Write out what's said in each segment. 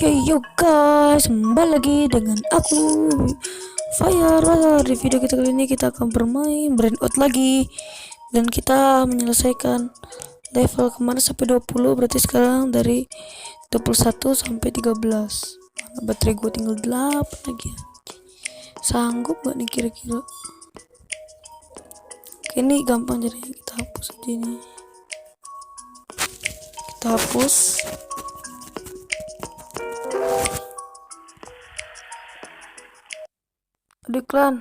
Yo guys, kembali lagi dengan aku Fire. Di video kita kali ini kita akan bermain Brand Out lagi. Dan kita menyelesaikan level kemana sampai 20. Berarti sekarang dari 21 sampai 13. Mana baterai gue tinggal 8 lagi ya. Sanggup gak nih kira-kira? Oke, ini gampang jadi kita hapus aja ini. Kita hapus. Ada iklan.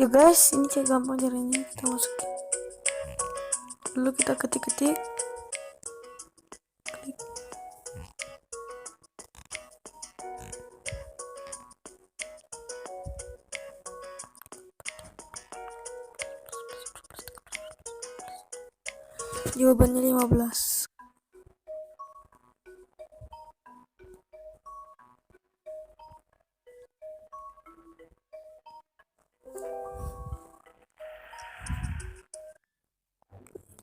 Ya guys, ini cek gampang caranya. Kita masukin dulu, kita ketik-ketik, klik. Jawabannya 15.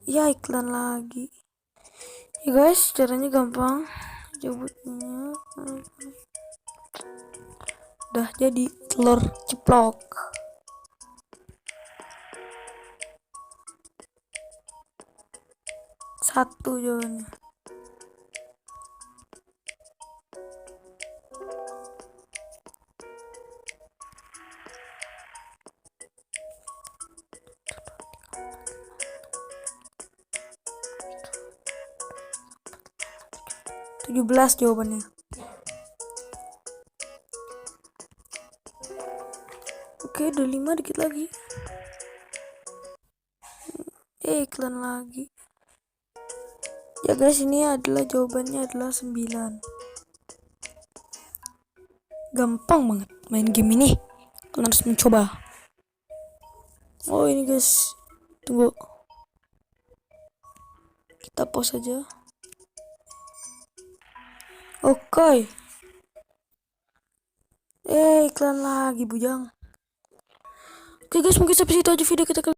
Ya, iklan lagi. Ya guys, caranya gampang. Jawabnya udah jadi telur ceplok. Satu jawabannya. Tujuh belas jawabannya. Oke, udah 5, dikit lagi. Iklan lagi. Ya guys, ini adalah jawabannya adalah 9. Gampang banget main game ini. Kalian harus mencoba. Oh, ini guys. Tunggu. Kita pause aja. Oke. Iklan lagi bujang. Oke guys, mungkin sampai situ aja video kita kali